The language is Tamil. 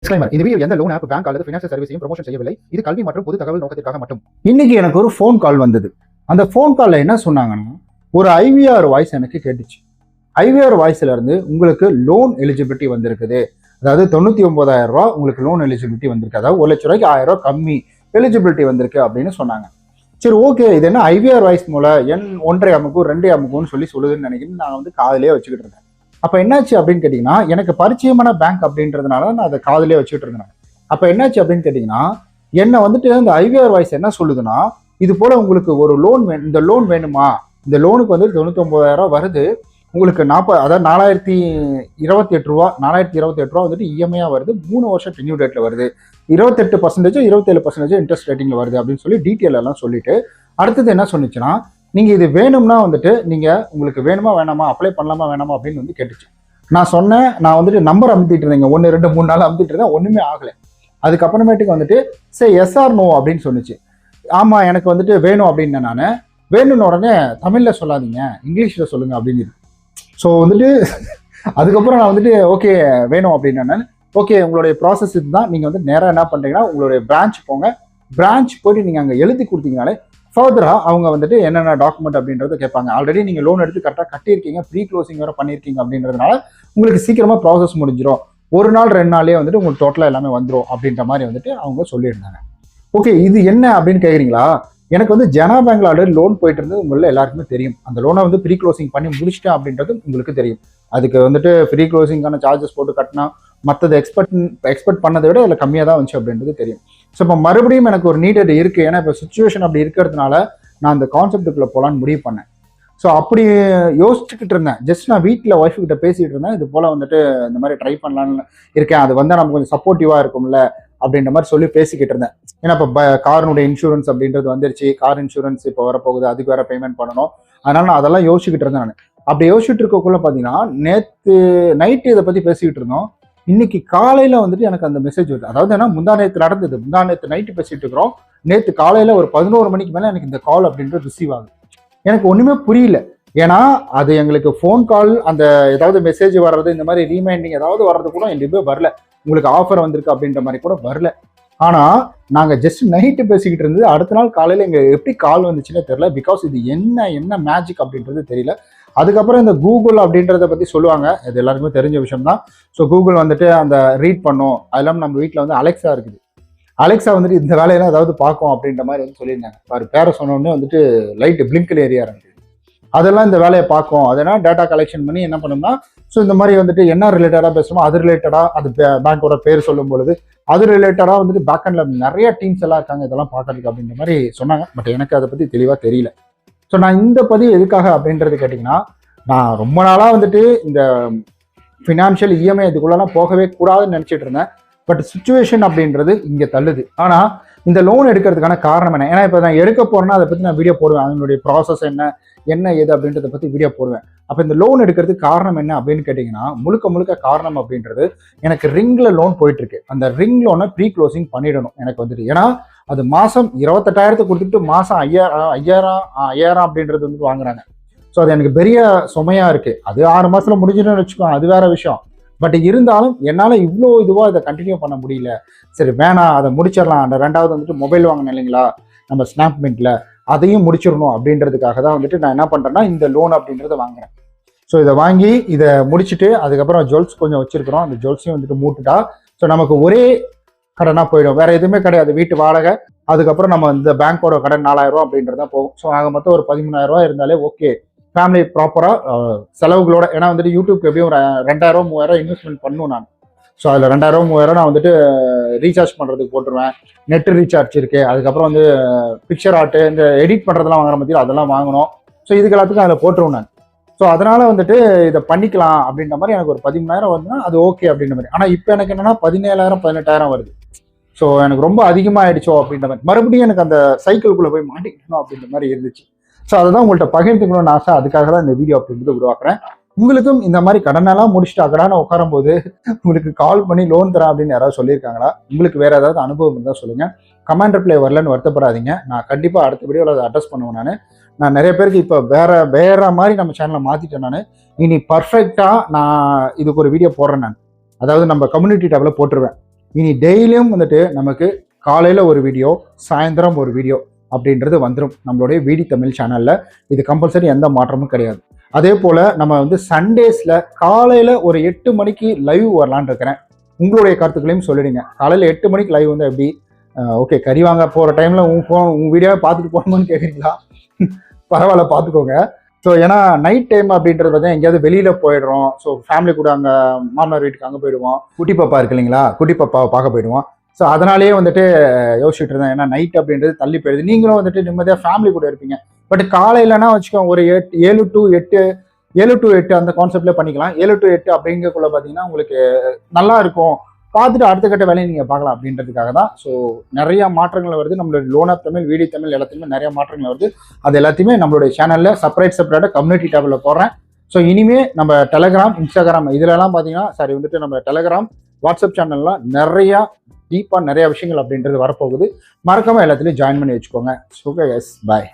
Disclaimer. இந்த வீடியோ எந்த லோன் ஆப், பேங்க் அல்லது ஃபினான்ஷியல் சர்வீஸையும் ப்ரமோஷன் செய்யவில்லை. இது கல்வி மற்றும் பொது தகவல் நோக்கத்திற்காக மட்டும். இன்னைக்கு எனக்கு ஒரு ஃபோன் கால் வந்தது. அந்த ஃபோன் கால்ல என்ன சொன்னாங்கன்னா, ஒரு ஐவிஆர் வாய்ஸ் எனக்கு கேட்டுச்சு. ஐவிஆர் வாய்ஸ்ல இருந்து உங்களுக்கு லோன் எலிஜிபிலிட்டி வந்திருக்குது. அதாவது 99,000 ரூபாய் உங்களுக்கு லோன் எலிஜிபிலிட்டி வந்திருக்கு. அதாவது 1 லட்ச ரூபாய்க்கு 1000 ரூபாய் கம்மி எலிஜிபிலிட்டி வந்திருக்கு அப்படின்னு சொன்னாங்க. சரி, ஓகே, இது என்ன ஐவிஆர் வாய்ஸ் மூலம் என் 1.5 அமுக்கும் 2 அமுக்கும்னு சொல்லுதுன்னு நினைக்கிறேன். நான் வந்து காதலே வச்சுக்கிட்டு இருந்தேன். அப்ப என்னாச்சு அப்படின்னு கேட்டீங்கன்னா, எனக்கு பரிச்சயமான பேங்க் அப்படின்றதுனால நான் அதை காதலே வச்சுக்கிட்டு இருந்தேன். அப்ப என்னாச்சு அப்படின்னு கேட்டீங்கன்னா, என்ன வந்துட்டு அந்த ஐவிஆர் வாய்ஸ் என்ன சொல்லுதுன்னா, இது போல உங்களுக்கு ஒரு லோன் இந்த லோன் வேணுமா, இந்த லோனுக்கு வந்து 99,000 வருது, உங்களுக்கு 40, அதாவது 4,028 ரூபா வந்துட்டு இஎம்ஐயா வருது, 3 வருஷம் டென்யூர் ரேட்ல வருது, 28% 27% இன்ட்ரெஸ்ட் ரேட்டிங்ல வருது அப்படின்னு சொல்லி டீட்டெயில் எல்லாம் சொல்லிட்டு, அடுத்தது என்ன சொன்னிச்சுன்னா, நீங்க இது வேணும்னா வந்துட்டு நீங்க உங்களுக்கு வேணுமா வேணாமா, அப்ளை பண்ணலாமா வேணாமா அப்படின்னு வந்து கேட்டுச்சு. நான் சொன்னேன், நான் வந்துட்டு நம்பர் அமுத்திட்டு இருந்தேங்க, 1 2 3 நாள் அமுத்திட்டு இருந்தேன், ஒண்ணுமே ஆகல. அதுக்கப்புறமேட்டுக்கு வந்துட்டு சரி எஸ் ஆர் நோ அப்படின்னு சொன்னிச்சு. ஆமா எனக்கு வந்துட்டு வேணும் அப்படின்னு நான் வேணும்னு உடனே தமிழ்ல சொல்லாதீங்க, இங்கிலீஷ்ல சொல்லுங்க அப்படின்னு. ஸோ வந்துட்டு அதுக்கப்புறம் நான் வந்துட்டு ஓகே வேணும் அப்படின்னு ஓகே உங்களுடைய ப்ராசஸ் இதுதான், நீங்க வந்து நேராக என்ன பண்றீங்கன்னா உங்களுடைய பிரான்ச் போங்க, பிரான்ச் போயிட்டு நீங்க அங்கே எழுதி கொடுத்தீங்கனாலே ஃபர்தரா அவங்க வந்துட்டு என்னென்ன டாக்குமெண்ட் அப்படின்றத கேட்பாங்க. ஆல்ரெடி நீங்க லோன் எடுத்து கரெக்டாக கட்டியிருக்கீங்க, ப்ரீ க்ளோசிங் வேற பண்ணியிருக்கீங்க அப்படின்றதுனால உங்களுக்கு சீக்கிரமா ப்ராசஸ் முடிஞ்சிடும், 1 நாள் 2 நாள்லேயே வந்துட்டு உங்களுக்கு டோட்டலாக எல்லாமே வந்துடும் அப்படின்ற மாதிரி வந்துட்டு அவங்க சொல்லியிருந்தாங்க. ஓகே, இது என்ன அப்படின்னு கேட்குறீங்களா? எனக்கு வந்து ஜனா பேங்க்ல ஆல்ரெடி லோன் போயிட்டு இருந்தது உங்களை எல்லாருக்குமே தெரியும். அந்த லோனை வந்து ப்ரீ க்ளோசிங் பண்ணி முடிச்சிட்டேன் அப்படின்றது உங்களுக்கு தெரியும். அதுக்கு வந்துட்டு ப்ரீ க்ளோசிங்கான சார்ஜஸ் போட்டு கட்டினா மற்றது எக்ஸ்பெக்ட் பண்ணதை விட அதில் கம்மியாக தான் வந்துச்சு அப்படின்றது தெரியும். ஸோ இப்போ மறுபடியும் எனக்கு ஒரு நீடட் இருக்கு, ஏன்னா இப்போ சுச்சுவேஷன் அப்படி இருக்கிறதுனால நான் அந்த கான்செப்டுக்குள்ள போகலான்னு முடிவு பண்ணேன். ஸோ அப்படி யோசிச்சுக்கிட்டு இருந்தேன். ஜஸ்ட் நான் வீட்டில் ஒய்ஃப் கிட்ட பேசிட்டு இருந்தேன், இது போல வந்துட்டு இந்த மாதிரி ட்ரை பண்ணலான்னு இருக்கேன், அது வந்து நமக்கு கொஞ்சம் சப்போர்ட்டிவா இருக்கும்ல அப்படின்ற மாதிரி சொல்லி பேசிக்கிட்டு இருந்தேன். ஏன்னா இப்போ காரினுடைய இன்சூரன்ஸ் அப்படின்றது வந்துருச்சு, கார் இன்சூரன்ஸ் இப்போ வரப்போகுது, அதுக்கு வேற பேமெண்ட் பண்ணணும். அதனால நான் அதெல்லாம் யோசிச்சுக்கிட்டு இருந்தேன். நான் அப்படி யோசிச்சுட்டு இருக்கக்குள்ள பார்த்தீங்கன்னா நேற்று நைட்டு இதை பத்தி பேசிக்கிட்டு இருந்தோம். இன்னைக்கு காலையில வந்துட்டு எனக்கு அந்த மெசேஜ் வருது. அதாவது என்ன, முந்தா நேற்று நடந்தது, முந்தா நேற்று நைட்டு பேசிட்டு இருக்கிறோம், நேற்று காலையில ஒரு 11 மணிக்கு மேல எனக்கு இந்த கால் அப்படின்றது ரிசீவ் ஆகுது. எனக்கு ஒண்ணுமே புரியல. ஏன்னா அது எங்களுக்கு ஃபோன் கால், அந்த ஏதாவது மெசேஜ் வர்றது, இந்த மாதிரி ரீமைண்டிங் ஏதாவது வர்றது கூட எதுவுமே வரல. உங்களுக்கு ஆஃபர் வந்திருக்கு அப்படின்ற மாதிரி கூட வரல. ஆனா நாங்க ஜஸ்ட் நைட்டு பேசிக்கிட்டு இருந்தது, அடுத்த நாள் காலையில எங்க எப்படி கால் வந்துச்சுன்னே தெரியல. பிகாஸ் இது என்ன மேஜிக் அப்படின்றது தெரியல. அதுக்கப்புறம் இந்த கூகுள் அப்படின்றத பத்தி சொல்லுவாங்க, இது எல்லாருக்குமே தெரிஞ்ச விஷயம் தான். ஸோ கூகுள் வந்துட்டு அந்த ரீட் பண்ணும், அது இல்லாமல் நம்ம வீட்டில் வந்து அலெக்ஸா இருக்குது, அலெக்ஸா வந்துட்டு இந்த வேலையெல்லாம் ஏதாவது பார்க்கும் அப்படின்ற மாதிரி வந்து சொல்லியிருந்தாங்க. பாரு பேரை சொன்னோடனே வந்துட்டு லைட்டு பிளிங்கில் ஏரியா இருந்தது, அதெல்லாம் இந்த வேலையை பார்க்கும். அதெல்லாம் டேட்டா கலெக்ஷன் பண்ணி என்ன பண்ணும்னா, ஸோ இந்த மாதிரி வந்துட்டு என்ன ரிலேட்டடாக பேசணுமோ அது ரிலேட்டடாக, அது பேங்கோட பேர் சொல்லும் பொழுது அது ரிலேட்டடாக வந்துட்டு பேக்கெண்ட்ல நிறைய டீம்ஸ் எல்லாம் இருக்காங்க இதெல்லாம் பார்க்கறதுக்கு அப்படின்ற மாதிரி சொன்னாங்க. பட் எனக்கு அதை பற்றி தெளிவாக தெரியல. ஸோ நான் இந்த பதிவு எதுக்காக அப்படின்றது கேட்டிங்கன்னா, நான் ரொம்ப நாளாக வந்துட்டு இந்த ஃபினான்ஷியல் இஎம்ஐ இதுக்குள்ளெல்லாம் போகவே கூடாதுன்னு நினச்சிட்டு இருந்தேன். பட் சுச்சுவேஷன் அப்படின்றது இங்கே தள்ளுது. ஆனால் இந்த லோன் எடுக்கிறதுக்கான காரணம் என்ன? ஏன்னா இப்போ நான் எடுக்க போறேன்னா அதை பற்றி நான் வீடியோ போடுவேன், அதனுடைய ப்ராசஸ் என்ன ஏது அப்படின்றத பற்றி வீடியோ போடுவேன். அப்போ இந்த லோன் எடுக்கிறதுக்கு காரணம் என்ன அப்படின்னு கேட்டிங்கன்னா, முழுக்க காரணம் அப்படின்றது எனக்கு ரிங்ல லோன் போயிட்டு இருக்கு. அந்த ரிங் லோனை ப்ரீ க்ளோசிங் பண்ணிடணும் எனக்கு வந்துட்டு. ஏன்னா அது மாதம் 28,000 கொடுத்துட்டு மாதம் 5,000 அப்படின்றது வந்து வாங்குறாங்க. ஸோ அது எனக்கு பெரிய சுமையா இருக்கு. அது 6 மாசத்துல முடிஞ்சுன்னு வச்சுக்கோங்க, அது வேற விஷயம். பட் இருந்தாலும் என்னால் இவ்வளோ இதுவாக இதை கண்டினியூ பண்ண முடியல. சரி வேணாம், அதை முடிச்சிடலாம். அந்த 2வது வந்துட்டு மொபைல் வாங்கினேன் இல்லைங்களா நம்ம ஸ்னாப்மின்ட்ல, அதையும் முடிச்சிடணும் அப்படின்றதுக்காக தான் வந்துட்டு நான் என்ன பண்ணுறேன்னா இந்த லோன் அப்படின்றத வாங்குறேன். ஸோ இதை வாங்கி இதை முடிச்சுட்டு அதுக்கப்புறம் ஜுவல்ஸ் கொஞ்சம் வச்சிருக்கிறோம், அந்த ஜுவல்ஸையும் வந்துட்டு மூட்டுட்டா ஸோ நமக்கு ஒரே கடனாக போயிடும், வேற எதுவுமே கிடையாது. வீட்டு வாடகை, அதுக்கப்புறம் நம்ம இந்த பேங்கோட கடன் 4,000 ரூபா அப்படின்றதான் போகும். ஸோ ஆக மொத்தம் ஒரு 13,000 ரூபா இருந்தாலே ஓகே, ஃபேமிலி ப்ராப்பராக செலவுகளோட. ஏன்னா வந்துட்டு யூடியூப்க்கு எப்படியும் ஒரு 2,000 3,000 இன்வெஸ்ட்மெண்ட் பண்ணும் நான். ஸோ அதில் 2,000 3,000 நான் வந்துட்டு ரீசார்ஜ் பண்ணுறதுக்கு போட்டுருவேன். நெட் ரீசார்ஜ் இருக்கு, அதுக்கப்புறம் வந்து பிக்சர் ஆர்ட்டு, இந்த எடிட் பண்ணுறதெல்லாம் வாங்குற மாதிரி அதெல்லாம் வாங்கணும். ஸோ இதுக்கு எல்லாத்துக்கும் அதில் போட்டுருவேன் நான். ஸோ அதனால வந்துட்டு இதை பண்ணிக்கலாம் அப்படின்ற மாதிரி எனக்கு ஒரு 13,000 வருதுன்னா அது ஓகே அப்படின்ற மாதிரி. ஆனால் இப்போ எனக்கு என்னன்னா 17,000 18,000 வருது. ஸோ எனக்கு ரொம்ப அதிகமாகிடுச்சோ அப்படின்ற மாதிரி மறுபடியும் எனக்கு அந்த சைக்கிள்குள்ளே போய் மாட்டிக்கணும் அப்படின்ற மாதிரி இருந்துச்சு. ஸோ அதை தான் உங்கள்கிட்ட பகிர்ந்துக்கணும்னு ஆசை, அதுக்காக தான் இந்த வீடியோ அப்படின்றது உருவாக்குறேன். உங்களுக்கும் இந்த மாதிரி கடனெல்லாம் முடிச்சுட்டு அக்கடான உட்காரும் போது உங்களுக்கு கால் பண்ணி லோன் தரேன் அப்படின்னு யாராவது சொல்லியிருக்காங்களா? உங்களுக்கு வேற ஏதாவது அனுபவம் இருந்தால் சொல்லுங்க. கமெண்ட் ரிப்ளை வரலன்னு வருத்தப்படாதீங்க, நான் கண்டிப்பாக அடுத்த வீடியோவில் அதை அட்ரஸ் பண்ணுவேன். நான் நிறைய பேருக்கு இப்போ வேற மாதிரி நம்ம சேனலை மாற்றிட்டேன். நான் இனி பர்ஃபெக்டாக நான் இதுக்கு ஒரு வீடியோ போடுறேன். நான் அதாவது நம்ம கம்யூனிட்டி டேப்ல போட்டுருவேன். இனி டெய்லியும் வந்துட்டு நமக்கு காலையில் ஒரு வீடியோ, சாயந்தரம் ஒரு வீடியோ அப்படின்றது வந்துடும் நம்மளுடைய விடி தமிழ் சேனலில். இது கம்பல்சரி எந்த மாற்றமும் கிடையாது. அதே போல் நம்ம வந்து சண்டேஸில் காலையில் ஒரு 8 மணிக்கு லைவ் வரலான்னு இருக்கிறேன். உங்களுடைய கருத்துக்களையும் சொல்லிடுங்க. காலையில் 8 மணிக்கு லைவ் வந்து எப்படி ஓகே கறி வாங்க போகிற டைமில் உன் வீடியோவை பார்த்துட்டு போகணும்னு கேட்குறீங்களா? பரவாயில்ல, பார்த்துக்கோங்க. ஸோ ஏன்னா நைட் டைம் அப்படின்றது பார்த்தீங்கன்னா எங்கேயாவது வெளியில் போயிடுறோம். ஸோ ஃபேமிலி கூட அங்கே மாமனார் வீட்டுக்கு அங்கே போயிடுவோம். குட்டி பாப்பா இருக்கு இல்லைங்களா, குட்டி பாப்பாவை பார்க்க போயிடுவோம். ஸோ அதனாலேயே வந்துட்டு யோசிச்சுட்டு இருந்தேன். ஏன்னா நைட் அப்படின்றது தள்ளி போயிடுது. நீங்களும் வந்துட்டு நிம்மதியாக ஃபேமிலி கூட இருப்பீங்க. பட் காலையிலனா வச்சுக்கோங்க ஒரு 7 to 8 அந்த கான்செப்ட்லேயே பண்ணிக்கலாம். 7 to 8 அப்படிங்கக்குள்ள பார்த்தீங்கன்னா உங்களுக்கு நல்லா இருக்கும். பார்த்துட்டு அடுத்த கட்ட வேலையை நீங்கள் பார்க்கலாம் அப்படின்றதுக்காக தான். ஸோ நிறைய மாற்றங்கள் வருது. நம்மளோட லோன் ஆப் தமிழ், விடி தமிழ் எல்லாத்தையுமே நிறைய மாற்றங்கள் வருது. அது எல்லாத்தையுமே நம்மளுடைய சேனலில் செப்பரேட்டாக கம்யூனிட்டி டேபில் போடுறேன். ஸோ இனிமே நம்ம டெலகிராம், இன்ஸ்டாகிராம் இதுலலாம் பார்த்தீங்கன்னா வந்துட்டு நம்ம டெலகிராம், வாட்ஸ்அப் சேனல்லாம் நிறையா டீப்பாக நிறைய விஷயங்கள் அப்படின்றது வரப்போகுது. மறக்காமல் எல்லாத்துலேயும் ஜாயின் பண்ணி வச்சுக்கோங்க. So yes bye.